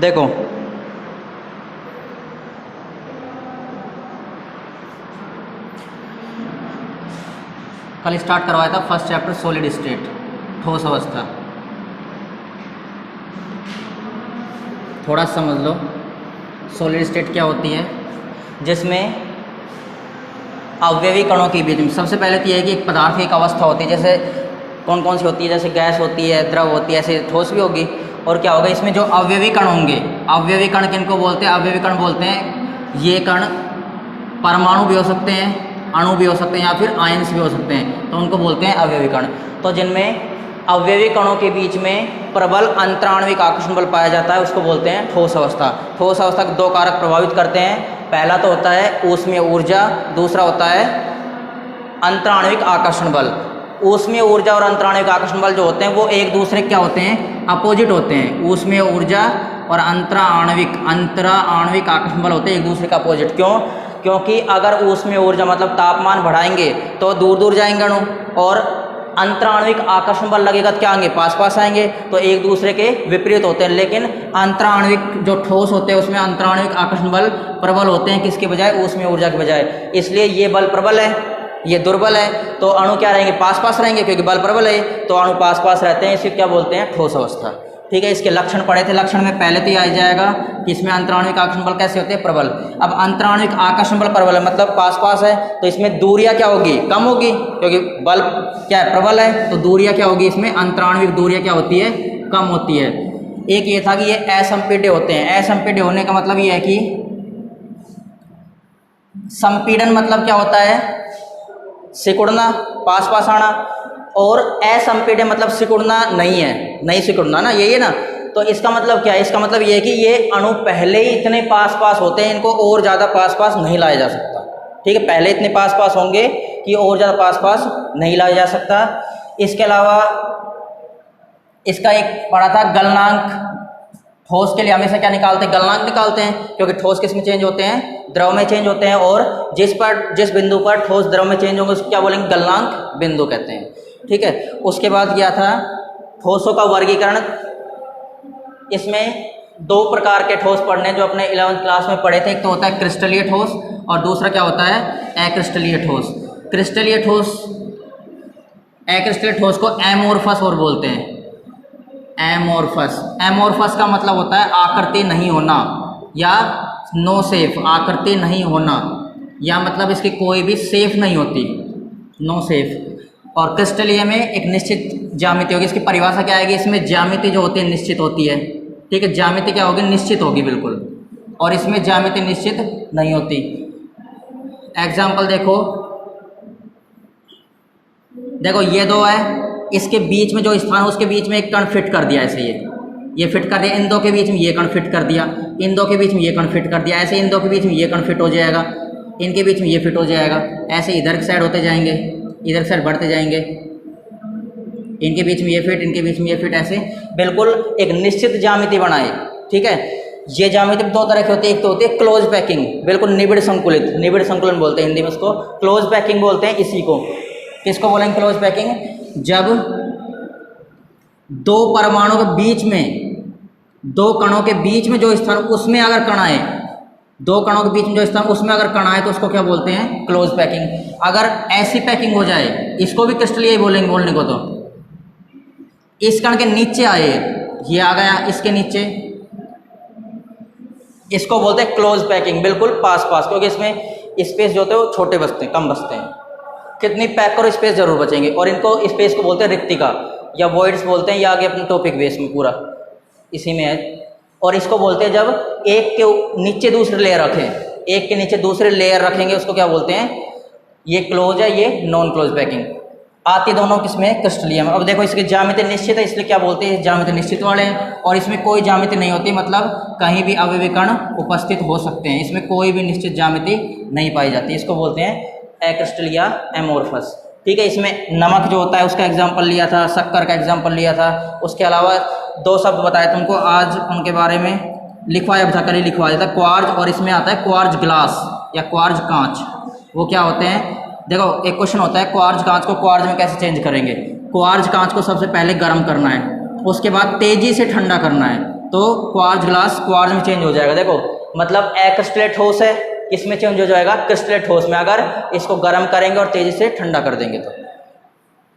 देखो कल स्टार्ट करवाया था फर्स्ट चैप्टर सॉलिड स्टेट, ठोस अवस्था। थोड़ा समझ लो सॉलिड स्टेट क्या होती है, जिसमें अवयवी कणों के बीच में सबसे पहले तो यह है कि एक पदार्थ की एक अवस्था होती है, जैसे कौन कौन सी होती है, जैसे गैस होती है, द्रव होती है, ऐसे ठोस भी होगी। और क्या होगा इसमें जो अवयवी कण होंगे, अवयवी कण किनको बोलते हैं? अवयवी कण बोलते हैं ये कण परमाणु भी हो सकते हैं, अणु भी हो सकते हैं, या फिर आयंस भी हो सकते हैं, तो उनको बोलते हैं अवयवी कण। तो जिनमें अवयवी कणों के बीच में प्रबल अंतराण्विक आकर्षण बल पाया जाता है उसको बोलते हैं ठोस अवस्था। ठोस अवस्था के दो कारक प्रभावित करते हैं, पहला तो होता है ऊष्मीय ऊर्जा, दूसरा होता है अंतराण्विक आकर्षण बल। ऊष्मीय ऊर्जा और अंतराण्विक आकर्षण बल जो होते हैं वो एक दूसरे क्या होते हैं? अपोजिट होते हैं। ऊष्मीय ऊर्जा और अंतराण्विक आकर्षण बल होते हैं एक दूसरे का अपोजिट। क्यों? क्योंकि अगर ऊष्मीय ऊर्जा मतलब तापमान बढ़ाएंगे तो दूर दूर जाएंगे अणु, और अंतराण्विक आकर्षण बल लगेगा तो क्या आएंगे? पास पास आएंगे, तो एक दूसरे के विपरीत होते हैं। लेकिन अंतराण्विक जो ठोस होते हैं उसमें अंतराण्विक आकर्षण बल प्रबल होते हैं, किसके बजाय? ऊष्मीय ऊर्जा के बजाय। इसलिए ये बल प्रबल है, ये दुर्बल है, तो अणु क्या रहेंगे? पास पास रहेंगे, क्योंकि बल प्रबल है तो अणु पास पास रहते हैं। इसे क्या बोलते हैं? ठोस अवस्था। ठीक है, इसके लक्षण पढ़े थे, लक्षण में पहले तो ये आ जाएगा कि इसमें अंतराण्विक आकर्षण बल कैसे होते हैं? प्रबल। अब अंतराण्विक आकर्षण बल प्रबल है मतलब पास पास है, तो इसमें दूरियां क्या होगी? कम होगी, क्योंकि बल क्या है? प्रबल है, तो दूरियां क्या होगी इसमें? अंतराण्विक दूरियां क्या होती है? कम होती है। एक ये था कि ये असंपीड्य होते हैं। असंपीड्य होने का मतलब ये है कि संपीड़न मतलब क्या होता है? सिकुड़ना, पास पास आना, और असंपीड्य मतलब सिकुड़ना नहीं है, नहीं सिकुड़ना ना, यही है ना। तो इसका मतलब क्या है? इसका मतलब ये है कि ये अणु पहले ही इतने पास पास होते हैं, इनको और ज़्यादा पास पास नहीं लाया जा सकता। ठीक है, पहले इतने पास पास होंगे कि और ज़्यादा पास पास नहीं लाया जा सकता। इसके अलावा इसका एक पढ़ा था गलनांक। ठोस के लिए हमेशा क्या निकालते हैं? गलनांक निकालते हैं, क्योंकि ठोस किस में चेंज होते हैं? द्रव में चेंज होते हैं, और जिस बिंदु पर ठोस द्रव में चेंज होंगे उसको क्या बोलेंगे? गलनांक बिंदु कहते हैं। ठीक है, उसके बाद क्या था? ठोसों का वर्गीकरण। इसमें दो प्रकार के ठोस पढ़ने जो अपने 11वीं क्लास में पढ़े थे, एक तो होता है क्रिस्टलीय ठोस और दूसरा क्या होता है? अक्रिस्टलीय ठोस। क्रिस्टलीय ठोस, अक्रिस्टलीय ठोस को एमोर्फस और बोलते हैं। एमोर्फस, एमोर्फस का मतलब होता है आकृति नहीं होना, या नो शेप, आकृति नहीं होना, या मतलब इसकी कोई भी शेप नहीं होती, नो शेप। और क्रिस्टलीय में एक निश्चित ज्यामिति होगी। इसकी परिभाषा क्या आएगी? इसमें ज्यामिति जो होती है निश्चित होती है। ठीक है, ज्यामिति क्या होगी? निश्चित होगी बिल्कुल, और इसमें ज्यामिति निश्चित नहीं होती। एग्जाम्पल देखो, देखो ये दो है, इसके बीच में जो स्थान है उसके बीच में एक कण फिट कर दिया, ऐसे ये फिट कर दिया, इन दो के बीच में ये कण फिट कर दिया, इन दो के बीच में ये कण फिट कर दिया, ऐसे इन दो के बीच में ये कण फिट हो जाएगा, इनके बीच में ये फिट हो जाएगा, ऐसे इधर की साइड होते जाएंगे, इधर साइड बढ़ते जाएंगे, इनके बीच में ये फिट, इनके बीच में ये फिट, ऐसे बिल्कुल एक निश्चित ज्यामिति बनाए। ठीक है, ये ज्यामिति दो तरह की होती है, एक तो होती है क्लोज पैकिंग, बिल्कुल निबिड़ संकुलित, निबिड़ संकुलन बोलते हैं हिंदी में उसको, क्लोज पैकिंग बोलते हैं इसी को। किसको बोलेंगे क्लोज पैकिंग? जब दो परमाणु के बीच में, दो कणों के बीच में जो स्थान उसमें अगर कण आए, दो कणों के बीच में जो स्थान उसमें अगर कण आए तो उसको क्या बोलते हैं? Close packing. अगर ऐसी पैकिंग हो जाए, इसको भी क्रिस्टलीय बोलेंगे बोलने को, तो इस कण के नीचे आए, ये आ गया इसके नीचे, इसको बोलते हैं क्लोज पैकिंग, बिल्कुल पास पास, क्योंकि इसमें स्पेस जो होते हैं वो छोटे बचते हैं, कम बचते हैं। कितनी पैक करो स्पेस जरूर बचेंगे, और इनको स्पेस को बोलते हैं रिक्तिका या वॉइड्स बोलते हैं, या आगे अपने टॉपिक बेस में पूरा इसी में है। और इसको बोलते हैं जब एक के नीचे दूसरे लेयर रखें, एक के नीचे दूसरे लेयर रखेंगे उसको क्या बोलते हैं? ये क्लोज है, ये नॉन क्लोज पैकिंग। आती दोनों किसमें? क्रिस्टलीय में। अब देखो इसकी ज्यामिति निश्चित है, इसलिए क्या बोलते हैं? ज्यामिति निश्चित वाले हैं, और इसमें कोई ज्यामिति नहीं होती, मतलब कहीं भी अवयवी कण उपस्थित हो सकते हैं, इसमें कोई भी निश्चित ज्यामिति नहीं पाई जाती, इसको बोलते हैं अक्रिस्टलीय या एमोर्फस। ठीक है, इसमें नमक जो होता है उसका एग्जाम्पल लिया था, शक्कर का एग्जाम्पल लिया था, उसके अलावा दो शब्द बताए तुमको, आज उनके बारे में लिखवाया था, कल ही लिखवा दिया था, क्वार्ज, और इसमें आता है क्वार्ज ग्लास या क्वार्ज कांच। वो क्या होते हैं? देखो एक क्वेश्चन होता है क्वार्ज कांच को क्वार्ज में कैसे चेंज करेंगे। क्वार्ज कांच को सबसे पहले गर्म करना है, उसके बाद तेजी से ठंडा करना है, तो क्वार्ज ग्लास क्वार्ज में चेंज हो जाएगा। देखो मतलब क्रिस्टलेट ठोस है, इसमें चेंज हो जाएगा क्रिस्टलेट ठोस में अगर इसको गर्म करेंगे और तेज़ी से ठंडा कर देंगे तो।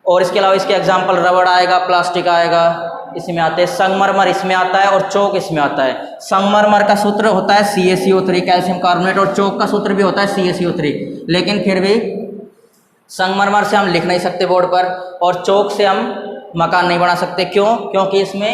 और इसके अलावा इसके एग्जाम्पल रबड़ आएगा, प्लास्टिक आएगा, इसमें आते हैं संगमरमर इसमें आता है और चौक इसमें आता है। संगमरमर का सूत्र होता है CaCO3 कैल्शियम कार्बोनेट, और चौक का सूत्र भी होता है CaCO3। लेकिन फिर भी संगमरमर से हम लिख नहीं सकते बोर्ड पर और चौक से हम मकान नहीं बना सकते। क्यों? क्योंकि इसमें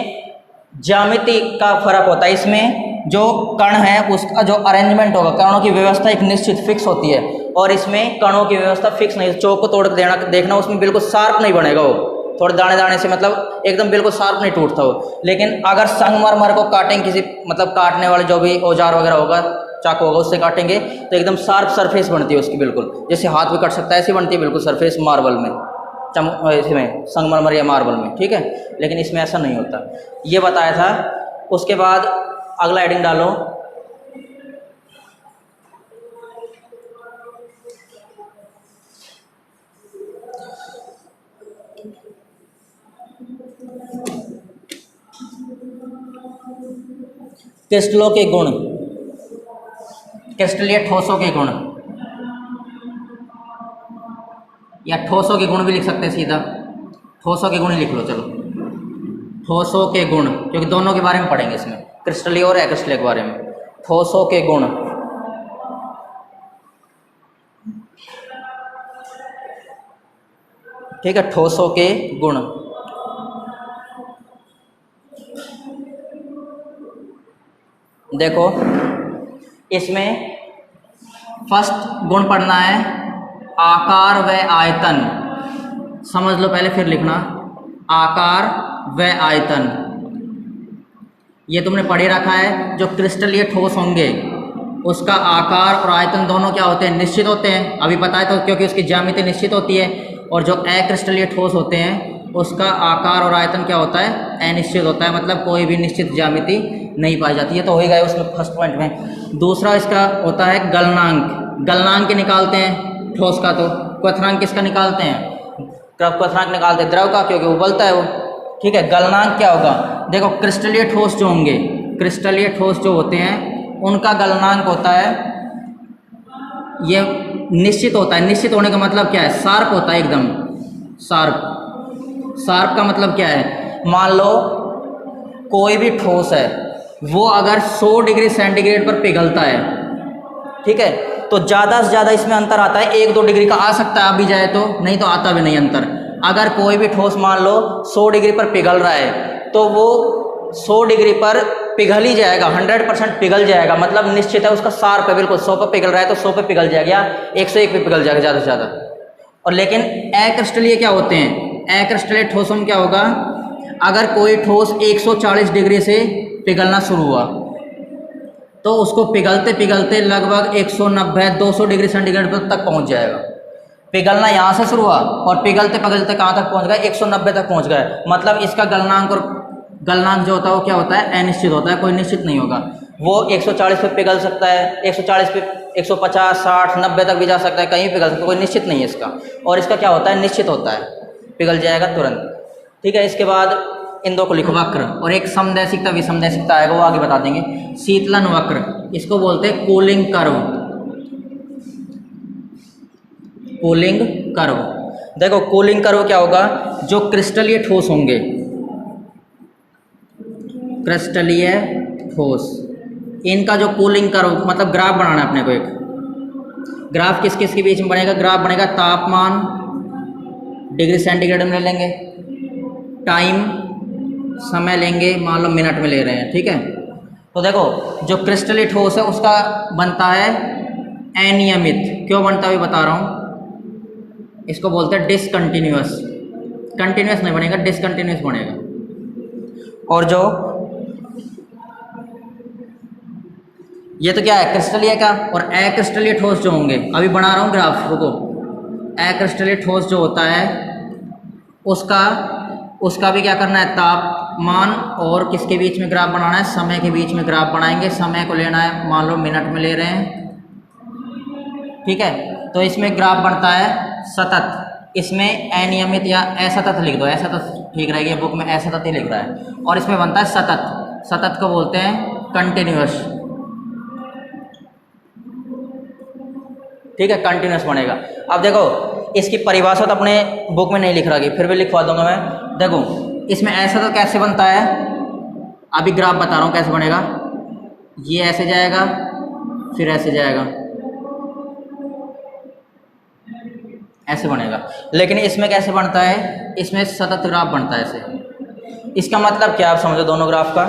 ज्यामिति का फर्क होता है। इसमें जो कण है उसका जो अरेंजमेंट होगा, कणों की व्यवस्था एक निश्चित फिक्स होती है, और इसमें कणों की व्यवस्था फिक्स नहीं। चौक को तोड़ देना देखना उसमें बिल्कुल शार्प नहीं बनेगा, वो थोड़े दाने दाने से मतलब एकदम बिल्कुल शार्प नहीं टूटता वो। लेकिन अगर संगमरमर को काटेंगे किसी मतलब काटने वाले जो भी औजार वगैरह होगा, चाकू होगा, उससे काटेंगे तो एकदम शार्प सरफेस बनती है उसकी, बिल्कुल जैसे हाथ भी कट सकता है ऐसी बनती है बिल्कुल सरफेस मार्बल में, इसमें संगमरमर या मार्बल में, ठीक है। लेकिन इसमें ऐसा नहीं होता, ये बताया था। उसके बाद अगला हेडिंग डालो, क्रिस्टलों के गुण, क्रिस्टलीय ठोसों के गुण, या ठोसों के गुण भी लिख सकते हैं सीधा, ठोसों के गुण ही लिख लो चलो, ठोसों के गुण, क्योंकि दोनों के बारे में पढ़ेंगे इसमें, क्रिस्टलीय और अक्रिस्टलीय के बारे में। ठोसों के गुण, ठीक है, ठोसों के गुण। देखो इसमें फर्स्ट गुण पढ़ना है आकार व आयतन, समझ लो पहले फिर लिखना, आकार व आयतन। ये तुमने पढ़े रखा है। जो क्रिस्टलीय ठोस होंगे उसका आकार और आयतन दोनों क्या होते हैं? निश्चित होते हैं। अभी पता है तो, क्योंकि उसकी ज्यामिति निश्चित होती है। और जो अक्रिस्टलीय ठोस होते हैं उसका आकार और आयतन क्या होता है? अनिश्चित होता है, मतलब कोई भी निश्चित ज्यामिति नहीं पाई जाती है। तो हो ही गया उसमें फर्स्ट पॉइंट में। दूसरा इसका होता है गलनांक। गलनांक निकालते हैं ठोस का, तो क्वथनांक किसका निकालते हैं? क्वथनांक निकालते हैं द्रव का, क्योंकि उबलता है वो, ठीक है। गलनांक क्या होगा? देखो क्रिस्टलीय ठोस जो होंगे, क्रिस्टलीय ठोस जो होते हैं उनका गलनांक होता है, ये निश्चित होता है। निश्चित होने का मतलब क्या है? शार्प होता है, एकदम शार्प। शार्प का मतलब क्या है? मान लो कोई भी ठोस है, वो अगर 100 डिग्री सेंटीग्रेड पर पिघलता है, ठीक है, तो ज़्यादा से ज़्यादा इसमें अंतर आता है 1-2 डिग्री का आ सकता है, अभी जाए तो, नहीं तो आता भी नहीं अंतर। अगर कोई भी ठोस मान लो 100 डिग्री पर पिघल रहा है तो वो 100 डिग्री पर पिघल ही जाएगा, 100% पिघल जाएगा, मतलब निश्चित है, उसका शार्प है बिल्कुल। 100 पर पिघल रहा है तो 100 पे पिघल जाएगा या 101 पे पिघल जाएगा ज़्यादा से ज़्यादा। और लेकिन अक्रिस्टलीय क्या होते हैं? अक्रिस्टलीय ठोसों में क्या होगा? अगर कोई ठोस 140 डिग्री से पिघलना शुरू हुआ तो उसको पिघलते पिघलते लगभग 190-200 डिग्री सेंटीग्रेड तक पहुंच जाएगा। पिघलना यहाँ से शुरू हुआ और पिघलते पिघलते कहाँ तक पहुंच गया? 190 तक पहुंच गया। मतलब इसका गलनांक, और गलनांक जो होता है वो क्या होता है? अनिश्चित होता है, कोई निश्चित नहीं होगा। वो 140 पे पिघल सकता है, 140 पे 150, 60, 90 तक भी जा सकता है, कहीं पिघल सकता है, कोई निश्चित नहीं है इसका। और इसका क्या होता है? निश्चित होता है, पिघल जाएगा तुरंत, ठीक है। इसके बाद इन दो को लिखो, वक्र, और एक समदैशिकता विसमदैशिकता आएगा, वो आगे बता देंगे। शीतलन वक्र, इसको बोलते हैं कूलिंग कर्व, कूलिंग कर्व। देखो कूलिंग कर्व क्या होगा? जो क्रिस्टलीय ठोस होंगे, क्रिस्टलीय ठोस, इनका जो कूलिंग कर्व, मतलब ग्राफ बनाना है अपने को। एक ग्राफ किस किस के बीच में बनेगा? ग्राफ बनेगा तापमान डिग्री सेंटीग्रेड में ले लेंगे, टाइम समय लेंगे, मान लो मिनट में ले रहे हैं, ठीक है। तो देखो जो क्रिस्टलीय ठोस है उसका बनता है अनियमित। क्यों बनता है बता रहा हूँ। इसको बोलते हैं डिसकंटिन्यूअस। कंटिन्यूअस नहीं बनेगा, डिसकंटिन्यूअस बनेगा। और जो ये तो क्या है? क्रिस्टलीय का। और अक्रिस्टलीय ठोस जो होंगे, अभी बना रहा हूँ ग्राफ, रुको। अक्रिस्टलीय ठोस जो होता है उसका भी क्या करना है? तापमान और किसके बीच में ग्राफ बनाना है? समय के बीच में ग्राफ बनाएंगे। समय को लेना है, मान लो मिनट में ले रहे हैं, ठीक है। तो इसमें ग्राफ बनता है सतत, इसमें अनियमित या असतत लिख दो, असतत ठीक रहेगी, बुक में असतत ही लिख रहा है। और इसमें बनता है सतत, सतत को बोलते हैं कंटिन्यूअस। ठीक है, कंटिन्यूअस बनेगा। अब देखो इसकी परिभाषा तो अपने बुक में नहीं लिख रहा, फिर भी लिखवा दूंगा मैं। देखो इसमें ऐसा तो कैसे बनता है, अभी ग्राफ बता रहा हूँ कैसे बनेगा। ये ऐसे जाएगा, फिर ऐसे जाएगा, ऐसे बनेगा। लेकिन इसमें कैसे बनता है, इसमें सतत ग्राफ बनता है ऐसे। इसका मतलब क्या, आप समझो दोनों ग्राफ का।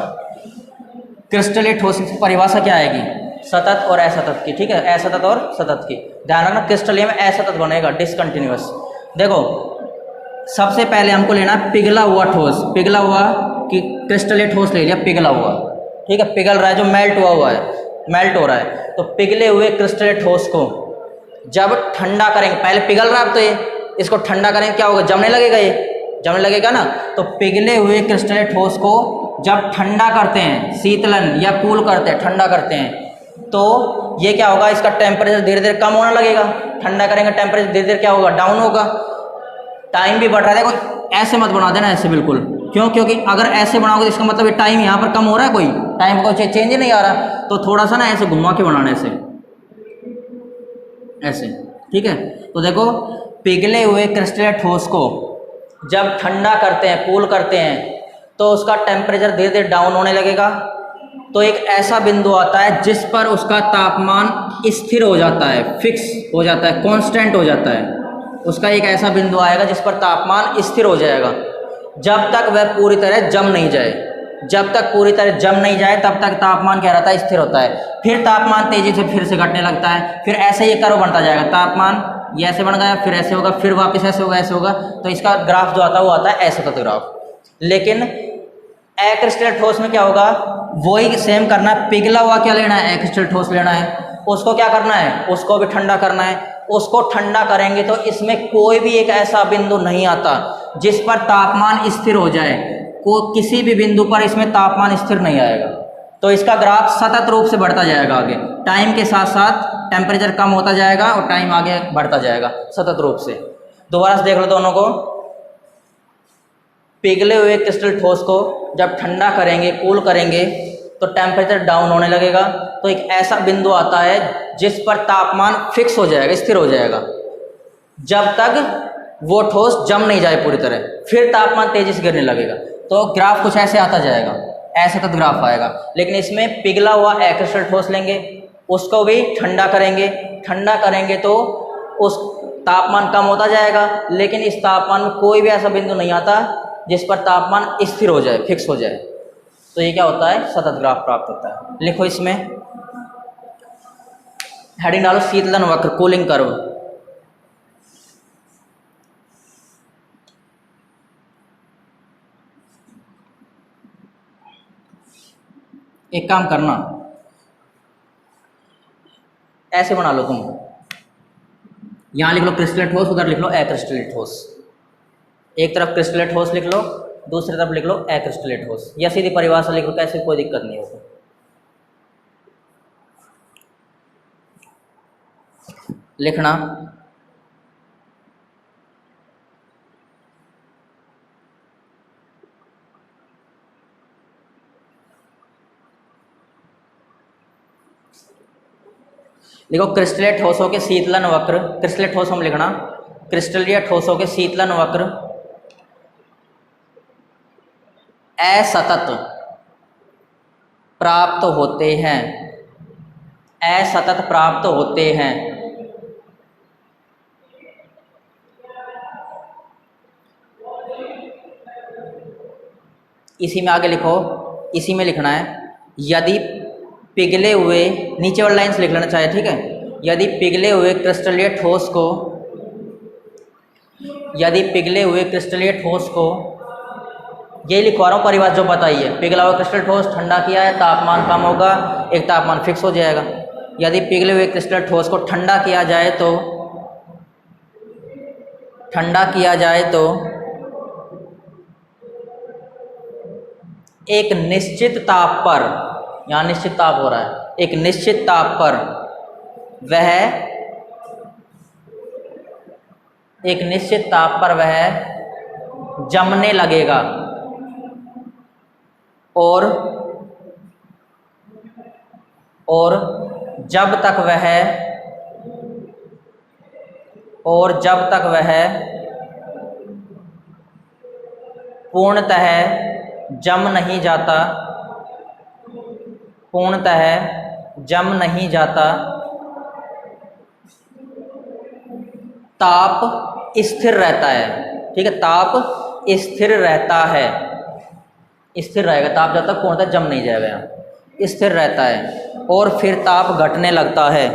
क्रिस्टलीय ठोस की परिभाषा क्या आएगी, सतत और असतत की। ठीक है, असतत और सतत की ध्यान रखना। क्रिस्टलीय में असतत बनेगा, डिसकंटिन्यूअस। देखो सबसे पहले हमको लेना है पिघला हुआ ठोस। पिघला हुआ कि क्रिस्टलीय ठोस ले लिया, पिघला हुआ। ठीक है, पिघल रहा है, जो मेल्ट हुआ है, मेल्ट हो रहा है। तो पिघले हुए क्रिस्टलीय ठोस को जब ठंडा करेंगे, पहले पिघल रहा है, अब तो ये इसको ठंडा करेंगे क्या होगा, जमने लगेगा, ये जमने लगेगा ना। तो पिघले हुए क्रिस्टलीय ठोस को जब ठंडा करते हैं, शीतलन या कूल करते हैं, ठंडा करते हैं, तो ये क्या होगा, इसका टेम्परेचर धीरे धीरे कम होने लगेगा। ठंडा करेंगे टेम्परेचर धीरे धीरे क्या होगा, डाउन होगा। टाइम भी बढ़ रहा है। देखो ऐसे मत बना देना, ऐसे बिल्कुल। क्यों, क्योंकि अगर ऐसे बनाओगे तो इसका मतलब ये टाइम यहाँ पर कम हो रहा है, कोई टाइम का चेंज ही नहीं आ रहा। तो थोड़ा सा ना ऐसे घुमा के बनाना, ऐसे ऐसे। ठीक है, तो देखो पिघले हुए क्रिस्टलीय ठोस को जब ठंडा करते हैं, कूल करते हैं, तो उसका टेम्परेचर धीरे धीरे डाउन होने लगेगा। तो एक ऐसा बिंदु आता है जिस पर उसका तापमान स्थिर हो जाता है, फिक्स हो जाता है, कांस्टेंट हो जाता है। उसका एक ऐसा बिंदु आएगा जिस पर तापमान स्थिर हो जाएगा, जब तक वह पूरी तरह जम नहीं जाए। जब तक पूरी तरह जम नहीं जाए तब तक तापमान क्या रहता है, स्थिर होता है। फिर तापमान तेजी से फिर से घटने लगता है, फिर ऐसे ये कर्व बनता जाएगा। तापमान ये ऐसे बन गया, फिर ऐसे होगा, फिर वापस ऐसे होगा, ऐसे होगा। तो इसका ग्राफ जो आता है वो आता है असतत ग्राफ। लेकिन अक्रिस्टलीय ठोस में क्या होगा, वही सेम करना है। पिघला हुआ क्या लेना है, अक्रिस्टलीय ठोस लेना है। उसको क्या करना है, उसको भी ठंडा करना है। उसको ठंडा करेंगे तो इसमें कोई भी एक ऐसा बिंदु नहीं आता जिस पर तापमान स्थिर हो जाए। किसी भी बिंदु पर इसमें तापमान स्थिर नहीं आएगा। तो इसका ग्राफ सतत रूप से बढ़ता जाएगा आगे, टाइम के साथ साथ टेम्परेचर कम होता जाएगा और टाइम आगे बढ़ता जाएगा सतत रूप से। दोबारा से देख लो दोनों को। पिघले हुए क्रिस्टल ठोस को जब ठंडा करेंगे, कूल करेंगे, तो टेम्परेचर डाउन होने लगेगा। तो एक ऐसा बिंदु आता है जिस पर तापमान फिक्स हो जाएगा, स्थिर हो जाएगा, जब तक वो ठोस जम नहीं जाए पूरी तरह। फिर तापमान तेजी से गिरने लगेगा। तो ग्राफ कुछ ऐसे आता जाएगा, ऐसे तक ग्राफ आएगा। लेकिन इसमें पिघला हुआ अक्रिस्टल ठोस लेंगे, उसको भी ठंडा करेंगे। ठंडा करेंगे तो उस तापमान कम होता जाएगा, लेकिन इस तापमान में कोई भी ऐसा बिंदु नहीं आता जिस पर तापमान स्थिर हो जाए, फिक्स हो जाए। तो ये क्या होता है, सतत ग्राफ प्राप्त होता है। लिखो इसमें हेडिंग डालो, शीतलन वक्र, कूलिंग कर्व। एक काम करना, ऐसे बना लो तुम, यहां लिख लो क्रिस्टलीय ठोस, उधर लिख लो अक्रिस्टलीय ठोस। एक तरफ क्रिस्टलीय ठोस लिख लो, दूसरी तरफ लिख लो अक्रिस्टलीय ठोस, या सीधी परिभाषा लिख लो, कैसे कोई दिक्कत नहीं होगी। लिखना लिखो क्रिस्टलीय ठोसों के शीतलन वक्र। क्रिस्टलीय ठोस हम लिखना, क्रिस्टलीय ठोसों के शीतलन वक्र असतत प्राप्त होते हैं, असतत प्राप्त होते हैं। इसी में आगे लिखो, इसी में लिखना है, यदि पिघले हुए, नीचे वाली लाइन से लिख लेना चाहे, ठीक है। यदि पिघले हुए क्रिस्टलीय ठोस को, यदि पिघले हुए क्रिस्टलीय ठोस को, यही लिखवा रहा हूँ परिभाषा जो बताई है। पिघला हुआ क्रिस्टल ठोस ठंडा किया है, तापमान कम होगा, एक तापमान फिक्स हो जाएगा। यदि पिघले हुए क्रिस्टल ठोस को ठंडा किया जाए तो, ठंडा किया जाए तो एक निश्चित ताप पर, यहाँ निश्चित ताप हो रहा है, एक निश्चित ताप पर वह, एक निश्चित ताप पर वह जमने लगेगा और और जब तक वह पूर्णतः जम नहीं जाता, ताप स्थिर रहता है। ठीक है, ताप स्थिर रहता है, स्थिर रहेगा ताप जब तक पूर्णतः जम नहीं जाएगा, यहाँ स्थिर रहता है। और फिर ताप घटने लगता है,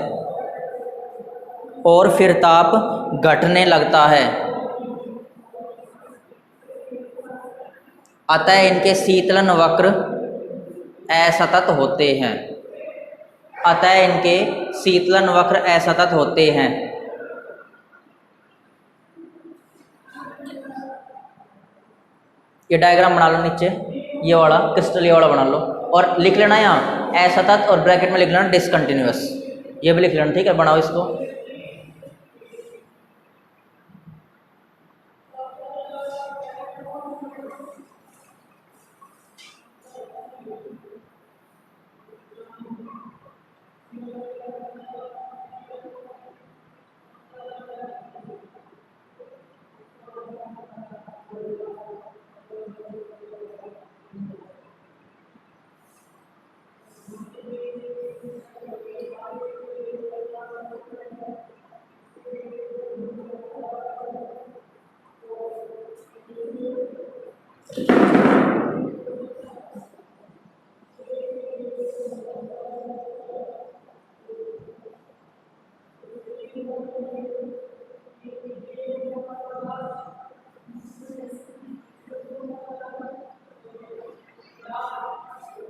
अतः इनके शीतलन वक्र असतत होते हैं। ये डायग्राम बना लो नीचे, ये वाला क्रिस्टल, ये वाला बना लो और लिख लेना यहाँ असतत और ब्रैकेट में लिख लेना डिसकंटिन्यूअस, ये भी लिख लेना। ठीक है, बनाओ इसको।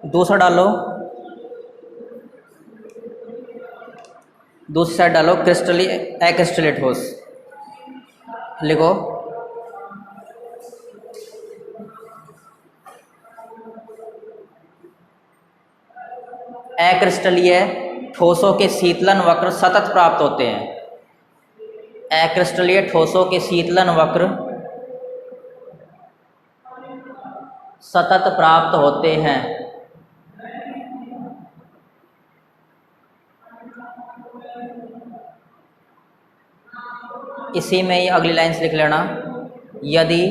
दूसरा डालो, दूसरी साइड डालो क्रिस्टली एक्रिस्टलेट ठोस, लिखो अक्रिस्टलीय ठोसों के शीतलन वक्र सतत प्राप्त होते हैं। अक्रिस्टलीय ठोसों के शीतलन वक्र सतत प्राप्त होते हैं। इसी में ही अगली लाइन्स लिख लेना, यदि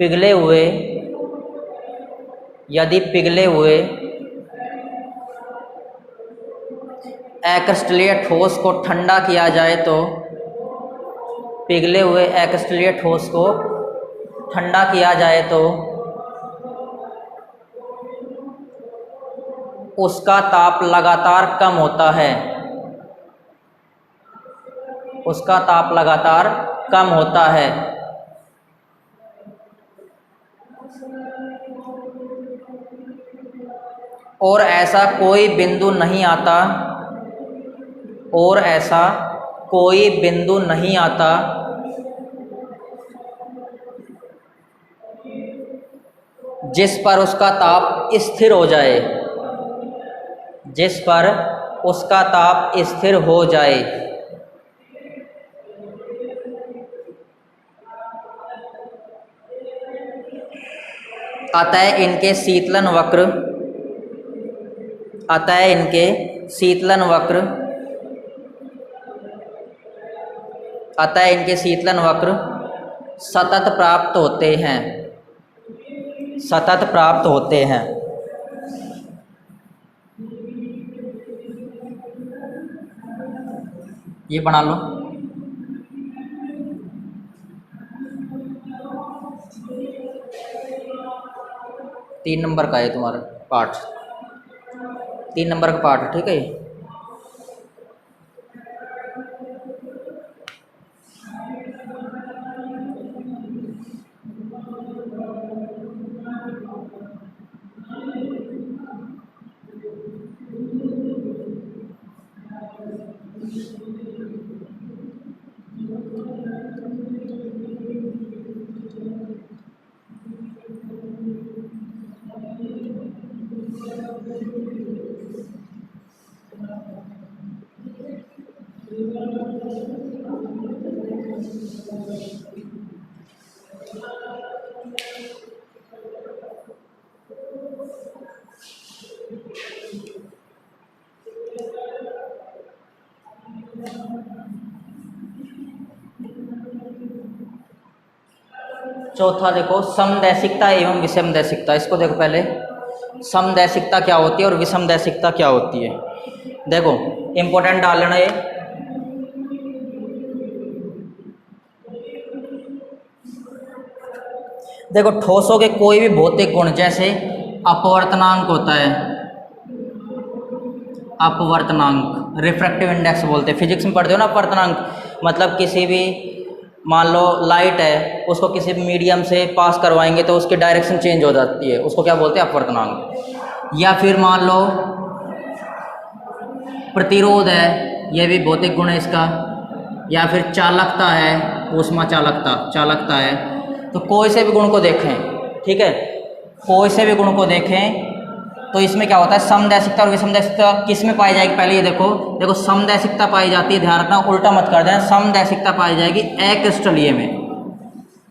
पिघले हुए अक्रिस्टलीय ठोस को ठंडा किया जाए तो उसका ताप लगातार कम होता है। और ऐसा कोई बिंदु नहीं आता जिस पर उसका ताप स्थिर हो जाए, अतः इनके शीतलन वक्र सतत प्राप्त होते हैं। ये बना लो। तीन नंबर का है तुम्हारा पाठ, 3 नंबर का पाठ। ठीक है, चौथा देखो समदैशिकता एवं विषमदैशिकता। इसको देखो पहले, समदैशिकता क्या होती है और विषमदैशिकता क्या होती है। देखो इंपॉर्टेंट डाल लेना ये। देखो ठोसों के कोई भी भौतिक गुण, जैसे अपवर्तनांक होता है, अपवर्तनांक, रिफ्रैक्टिव इंडेक्स बोलते हैं, फिजिक्स में पढ़ते हो ना अपवर्तनांक, मतलब किसी भी, मान लो लाइट है, उसको किसी भी मीडियम से पास करवाएंगे तो उसकी डायरेक्शन चेंज हो जाती है, उसको क्या बोलते हैं, अपवर्तनांक। या फिर मान लो प्रतिरोध है, यह भी भौतिक गुण है इसका। या फिर चालकता है, ऊष्मा चालकता है। तो कोई से भी गुण को देखें, ठीक है, कोई से भी गुण को देखें तो इसमें क्या होता है, समदैशिकता और विषमदैशिकता किस में पाई जाएगी, पहले ये देखो समदैशिकता पाई जाती है, ध्यान रखना उल्टा मत कर देना, समदैशिकता पाई जाएगी अक्रिस्टलीय में,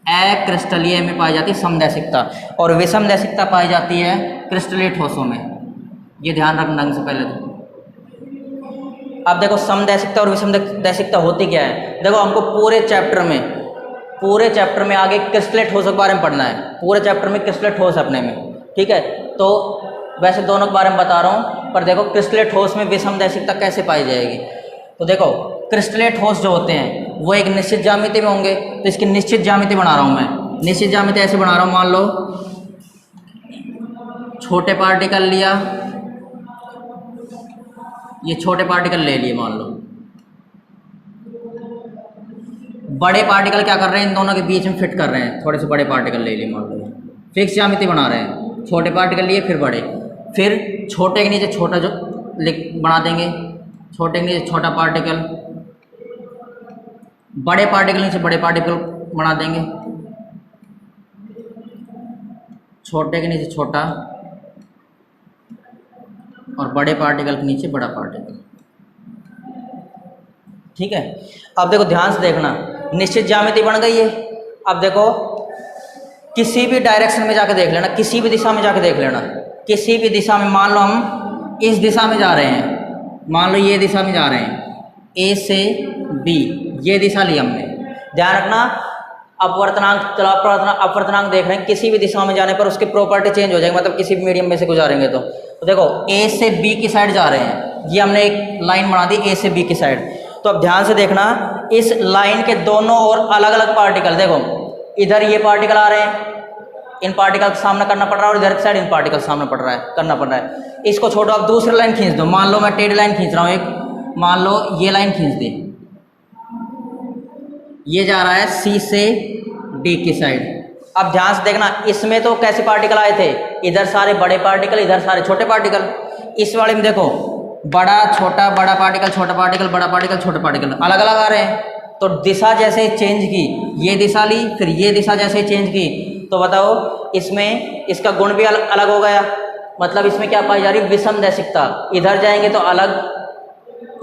अक्रिस्टलीय में पाई जाती है समदैशिकता, और विषमदैशिकता पाई जाती है क्रिस्टलीय ठोसों में। ये ध्यान रखना ढंग से पहले तो। अब देखो समदैशिकता और विषमदैशिकता होती क्या है। देखो हमको पूरे चैप्टर में आगे क्रिस्टलीय ठोस के बारे में पढ़ना है, पूरे चैप्टर में क्रिस्टलीय ठोस अपने में, ठीक है। तो वैसे दोनों के बारे में बता रहा हूँ, पर देखो क्रिस्टलीय ठोस में विषमदैशिकता कैसे पाई जाएगी। तो देखो क्रिस्टलीय ठोस जो होते हैं वो एक निश्चित ज्यामिति में होंगे, तो इसकी निश्चित ज्यामिति बना रहा हूँ मैं। निश्चित ज्यामिति ऐसे बना रहा हूँ, मान लो छोटे पार्टिकल लिया, ये छोटे पार्टिकल ले लिए, मान लो बड़े पार्टिकल क्या कर रहे हैं, इन दोनों के बीच में फिट कर रहे हैं, थोड़े से बड़े पार्टिकल ले लिए, मान लो फिक्स ज्यामिति बना रहे हैं, छोटे पार्टिकल लिए फिर बड़े, फिर छोटे के नीचे छोटा जो बना देंगे, छोटे के नीचे छोटा पार्टिकल, बड़े पार्टिकल नीचे बड़े पार्टिकल बना देंगे, छोटे के नीचे छोटा और बड़े पार्टिकल के नीचे बड़ा पार्टिकल, ठीक है। अब देखो ध्यान से देखना, निश्चित ज्यामिति बन गई है। अब देखो किसी भी डायरेक्शन में जाके देख लेना, किसी भी दिशा में जाके देख लेना, किसी भी दिशा में, मान लो हम इस दिशा में जा रहे हैं, मान लो ये दिशा में जा रहे हैं, ए से बी, ये दिशा ली हमने, ध्यान रखना अपवर्तनांक देख रहे हैं, किसी भी दिशा में जाने पर उसकी प्रॉपर्टी चेंज हो जाएगी, मतलब किसी भी मीडियम में से गुजारेंगे तो देखो ए से बी की साइड जा रहे हैं, ये हमने एक लाइन बना दी ए से बी की साइड। तो अब ध्यान से देखना, इस लाइन के दोनों ओर अलग अलग पार्टिकल, देखो इधर ये पार्टिकल आ रहे हैं, इन पार्टिकल का सामना करना पड़ रहा है, और इधर की साइड इन पार्टिकल सामना करना पड़ रहा है। इसको छोड़ो, अब दूसरी लाइन खींच दो, मान लो मैं टेढ़ी लाइन खींच रहा हूँ एक, मान लो ये लाइन खींच दी, ये जा रहा है सी से डी की साइड। अब ध्यान से देखना, इसमें तो कैसे पार्टिकल आए थे, इधर सारे बड़े पार्टिकल, इधर सारे छोटे पार्टिकल। इस वाले में देखो बड़ा छोटा, बड़ा पार्टिकल, छोटा पार्टिकल, बड़ा पार्टिकल, छोटा पार्टिकल अलग अलग आ रहे हैं। तो दिशा जैसे ही चेंज की, ये दिशा ली, फिर ये दिशा जैसे ही चेंज की, तो बताओ इसमें इसका गुण भी अलग हो गया, मतलब इसमें क्या पाई जा रही है, विषमदैशिकता। इधर जाएंगे तो अलग,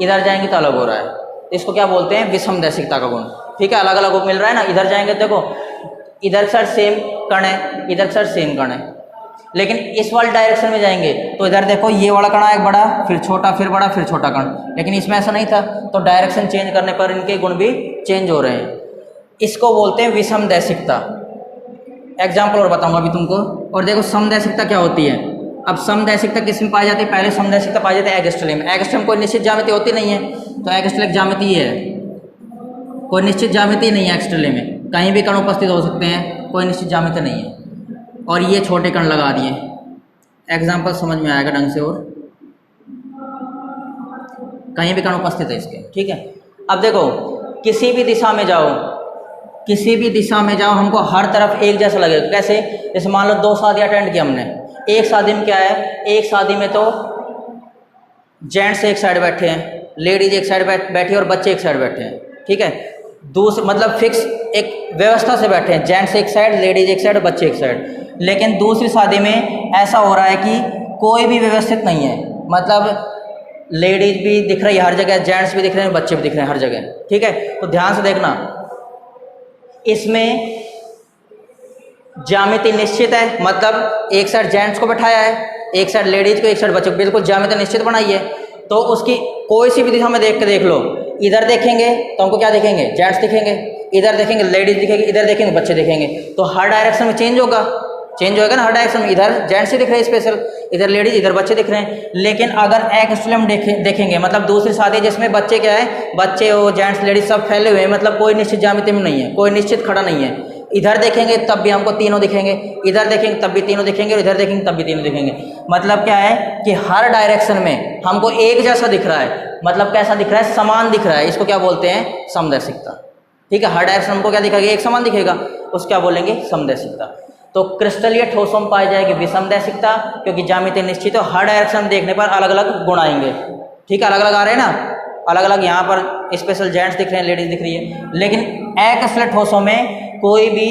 इधर जाएंगे तो अलग हो रहा है, इसको क्या बोलते हैं, विषमदैशिकता का गुण, ठीक है। अलग अलग मिल रहा है ना, इधर जाएंगे देखो इधर साइड सेम कण है, इधर साइड सेम कण है, लेकिन इस वाले डायरेक्शन में जाएंगे तो इधर देखो ये वाला कण है बड़ा, फिर छोटा, फिर बड़ा, फिर छोटा कण, लेकिन इसमें ऐसा नहीं था। तो डायरेक्शन चेंज करने पर इनके गुण भी चेंज हो रहे हैं, इसको बोलते हैं विषमदैशिकता। एग्जाम्पल और बताऊंगा अभी तुमको। और देखो समदैशिकता क्या होती है। अब समदैशिकता किस में पाई जाती है, पहले समदैशिकता पाई जाती है एगस्ट्रली में। एगस्ट्रली में कोई निश्चित ज्यामिति होती नहीं है, तो एगस्ट्रली ज्यामिति ये है, कोई निश्चित ज्यामिति नहीं है एगस्ट्रली में, कहीं भी कण उपस्थित हो सकते हैं, कोई निश्चित ज्यामिति नहीं है। और ये छोटे कण लगा दिए, एग्जाम्पल समझ में आएगा ढंग से, और कहीं भी कण उपस्थित है इसके, ठीक है। अब देखो किसी भी दिशा में जाओ, किसी भी दिशा में जाओ, हमको हर तरफ एक जैसा लगेगा। कैसे, जैसे मान लो 2 शादियाँ अटेंड की हमने, एक शादी में क्या है, एक शादी में तो जेंट्स एक साइड बैठे हैं, लेडीज एक साइड बैठी और बच्चे एक साइड बैठे हैं, ठीक है। दूसरे मतलब फिक्स एक व्यवस्था से बैठे हैं, जेंट्स एक साइड, लेडीज एक साइड और बच्चे एक साइड। लेकिन दूसरी शादी में ऐसा हो रहा है कि कोई भी व्यवस्थित नहीं है, मतलब लेडीज भी दिख रही है हर जगह, जेंट्स भी दिख रहे हैं, बच्चे भी दिख रहे हैं हर जगह, ठीक है। तो ध्यान से देखना, इसमें ज्यामिति निश्चित है, मतलब एक साइड जेंट्स को बैठाया है, एक साइड लेडीज को, एक साइड बच्चों को, बिल्कुल ज्यामिति निश्चित बनाई है। तो उसकी कोई सी भी दिशा में देख के देख लो, इधर देखेंगे तो हमको क्या दिखेंगे, जेंट्स दिखेंगे, इधर देखेंगे लेडीज दिखेगी, इधर देखेंगे बच्चे दिखेंगे, तो हर डायरेक्शन में चेंज होगा, चेंज होएगा ना हर डायरेक्शन में। इधर जेंट्स ही दिख रहे हैं स्पेशल, इधर लेडीज, इधर बच्चे दिख रहे हैं। लेकिन अगर एक्चुअली हम देखेंगे मतलब दूसरी शादी जिसमें बच्चे क्या है, बच्चे हो जेंट्स लेडीज सब फैले हुए हैं, मतलब कोई निश्चित ज्यामिति में नहीं है, कोई निश्चित खड़ा नहीं है। इधर देखेंगे तब भी हमको तीनों दिखेंगे, इधर देखेंगे तब भी तीनों दिखेंगे, और इधर देखेंगे तब भी तीनों दिखेंगे। मतलब क्या है कि हर डायरेक्शन में हमको एक जैसा दिख रहा है, मतलब कैसा दिख रहा है, समान दिख रहा है। इसको क्या बोलते हैं, समदैशिकता। ठीक है, हर डायरेक्शन हमको क्या दिखेगा, एक समान दिखेगा, उसको क्या बोलेंगे, समदैशिकता। तो क्रिस्टलीय ठोसों में पाई जाएगी विषमदैशिकता, क्योंकि ज्यामिति निश्चित हो, हर डायरेक्शन देखने पर अलग अलग गुण आएंगे। ठीक है, अलग अलग आ रहे हैं ना, अलग अलग, यहाँ पर स्पेशल जेंट्स दिख रहे हैं, लेडीज दिख रही है। लेकिन अक्रिस्टलीय ठोसों में कोई भी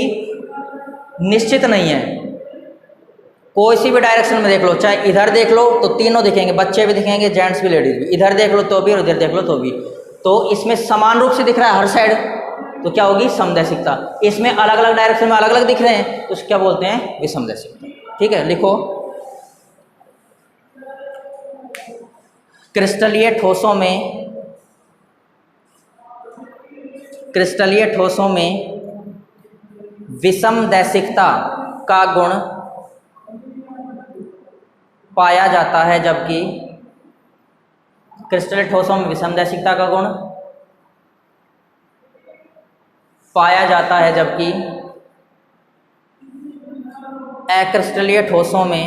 निश्चित नहीं है, कोई सी भी डायरेक्शन में देख लो, चाहे इधर देख लो तो तीनों दिखेंगे, बच्चे भी दिखेंगे, जेंट्स भी लेडीज भी, इधर देख लो तो भी और इधर देख लो तो भी। तो इसमें समान रूप से दिख रहा है हर साइड, तो क्या होगी, समदैशिकता। इसमें अलग अलग डायरेक्शन में अलग अलग दिख रहे हैं, तो क्या बोलते हैं, विषमदैशिकता। ठीक है, लिखो, क्रिस्टलीय ठोसों में, क्रिस्टलीय ठोसों में विषमदैशिकता का गुण पाया जाता है, जबकि क्रिस्टलीय ठोसों में विषमदैशिकता का गुण पाया जाता है, जबकि अक्रिस्टलीय ठोसों में,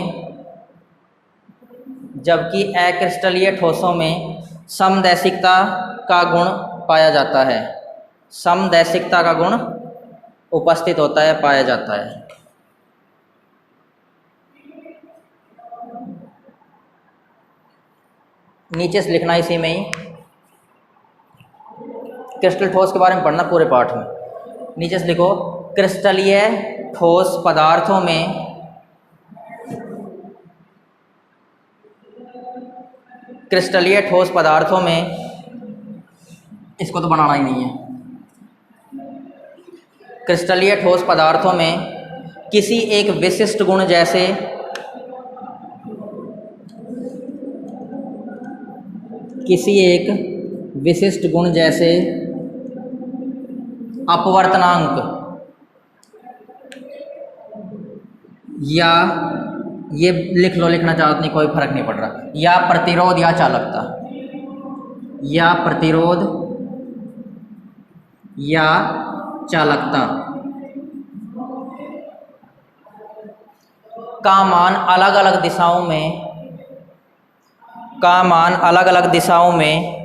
जबकि अक्रिस्टलीय ठोसों में समदैशिकता का गुण पाया जाता है, समदैशिकता का गुण उपस्थित होता है, पाया जाता है। नीचे से लिखना इसी में ही, क्रिस्टल ठोस के बारे में पढ़ना पूरे पाठ में। नीचे से लिखो, क्रिस्टलीय ठोस पदार्थों में, क्रिस्टलीय ठोस पदार्थों में, इसको तो बनाना ही नहीं है, क्रिस्टलीय ठोस पदार्थों में किसी एक विशिष्ट गुण जैसे, किसी एक विशिष्ट गुण जैसे अपवर्तनांक या, ये लिख लो, लिखना चाहो नहीं कोई फर्क नहीं पड़ रहा, या प्रतिरोध या चालकता, या प्रतिरोध या चालकता का मान अलग अलग दिशाओं में, का मान अलग अलग दिशाओं में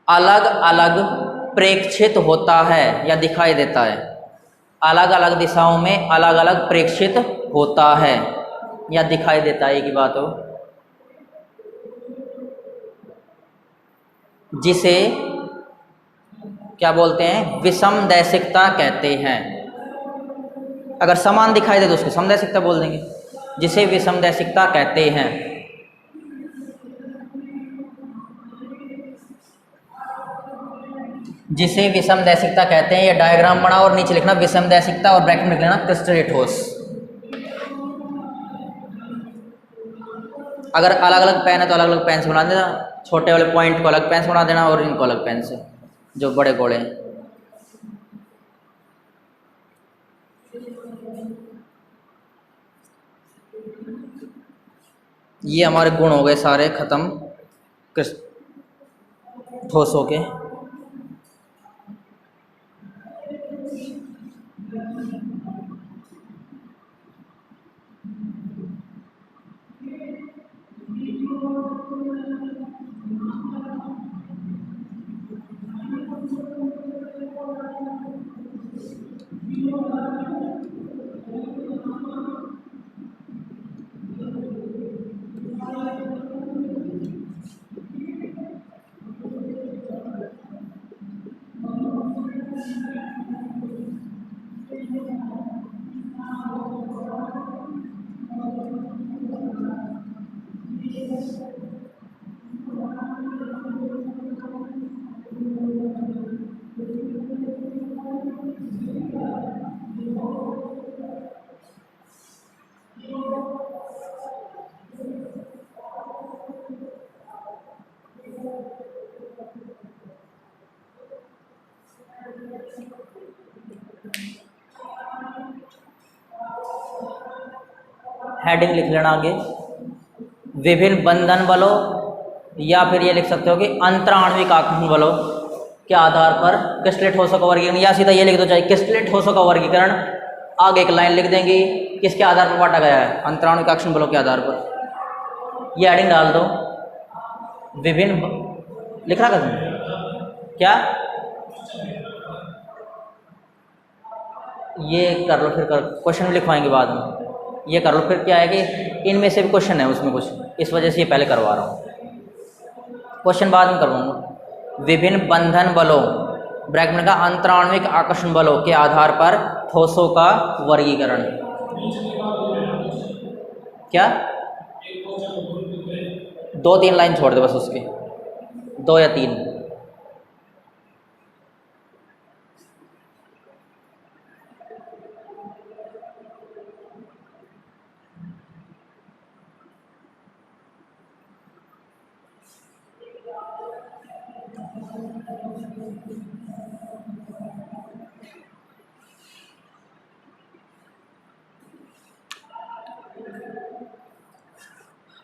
अलग अलग प्रेक्षित होता है या दिखाई देता है, अलग अलग दिशाओं में अलग अलग प्रेक्षित होता है या दिखाई देता है, एक ही बात हो, जिसे क्या बोलते हैं, विषमदैशिकता कहते हैं। अगर समान दिखाई दे तो उसको समदैशिकता बोल देंगे, जिसे विषमदैशिकता कहते हैं। जिसे विषमदैशिकता कहते हैं, ये डायग्राम बनाओ और नीचे लिखना विषमदैशिकता और ब्रैकेट में लिख लेना क्रिस्टलीय ठोस। अगर अलग अलग पेन है तो अलग अलग पेन से बना देना, छोटे वाले पॉइंट को अलग पेन से बना देना और इनको अलग पेन से, जो बड़े गोले हैं। ये हमारे गुण हो गए सारे खत्म ठोसों के। हेडिंग लिख लेना आगे, विभिन्न बंधन बलों, या फिर ये लिख सकते हो कि अंतराण्विक आकर्षण बलों के आधार पर क्रिस्टलीय ठोसों का वर्गीकरण, या सीधा ये लिख दो चाहे क्रिस्टलीय ठोसों का वर्गीकरण, आगे एक लाइन लिख देंगी किसके आधार पर बांटा गया है, अंतराण्विक आकर्षण बलों के आधार पर। ये हेडिंग डाल दो, विभिन्न लिख रहा था क्या, ये कर लो फिर, कर क्वेश्चन भी लिखवाएंगे बाद में, ये कर लो फिर। क्या है कि इनमें से भी क्वेश्चन है उसमें कुछ, इस वजह से ये पहले करवा रहा हूँ, क्वेश्चन बाद में करवाऊंगा। विभिन्न बंधन बलों ब्रैकेट में का अंतराण्विक आकर्षण बलों के आधार पर ठोसों का वर्गीकरण। क्या 2-3 लाइन छोड़ दे बस उसके, 2 या 3।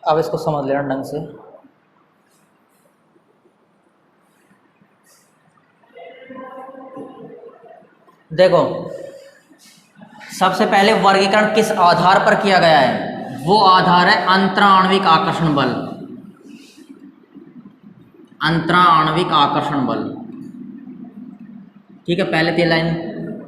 अब इसको समझ लेना ढंग से। देखो सबसे पहले वर्गीकरण किस आधार पर किया गया है, वो आधार है अंतराण्विक आकर्षण बल। अंतराण्विक आकर्षण बल, ठीक है। पहले 3 लाइन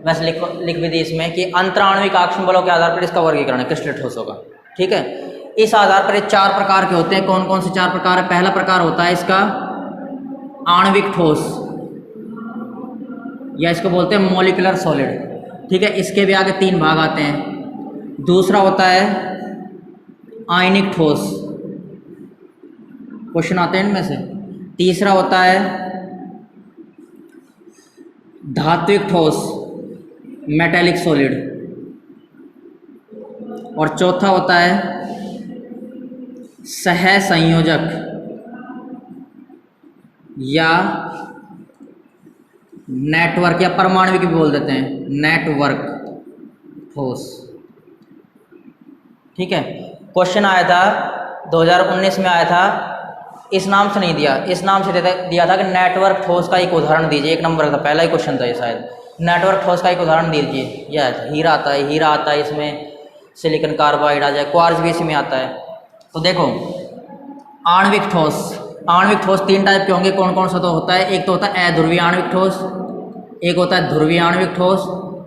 वैसे लिख भी दी इसमें कि अंतराण्विक आकर्षण बलों के आधार पर इसका वर्गीकरण है क्रिस्टलीय ठोसों का, ठीक है। इस आधार पर ये 4 प्रकार के होते हैं। कौन कौन से 4 प्रकार है? पहला प्रकार होता है इसका आणविक ठोस, या इसको बोलते हैं मॉलिक्यूलर सॉलिड, ठीक है। इसके भी आगे 3 भाग आते हैं। दूसरा होता है आयनिक ठोस, क्वेश्चन आते हैं इनमें से। तीसरा होता है धात्विक ठोस, मेटेलिक सॉलिड, और चौथा होता है सहसंयोजक या नेटवर्क, या परमाणविक भी बोल देते हैं, नेटवर्क ठोस, ठीक है। क्वेश्चन आया था 2019 में आया था, इस नाम से नहीं दिया, इस नाम से दिया था कि नेटवर्क ठोस का एक उदाहरण दीजिए। 1 नंबर का पहला ही क्वेश्चन था ये शायद, नेटवर्क ठोस का एक उदाहरण दीजिए। यह हीरा आता है, हीरा आता है, इसमें सिलिकॉन कार्बाइड आ जाए, क्वार्ट्ज भी इसी में आता है। तो देखो आणविक ठोस, आणविक ठोस 3 टाइप के होंगे। कौन कौन सा तो होता है? एक तो होता है अध्रुवीय आणविक ठोस, एक होता है ध्रुवीय आणविक ठोस,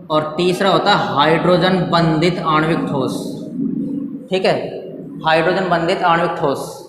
और तीसरा होता है हाइड्रोजन बंधित आणविक ठोस, ठीक है। हाइड्रोजन बंधित आणविक ठोस।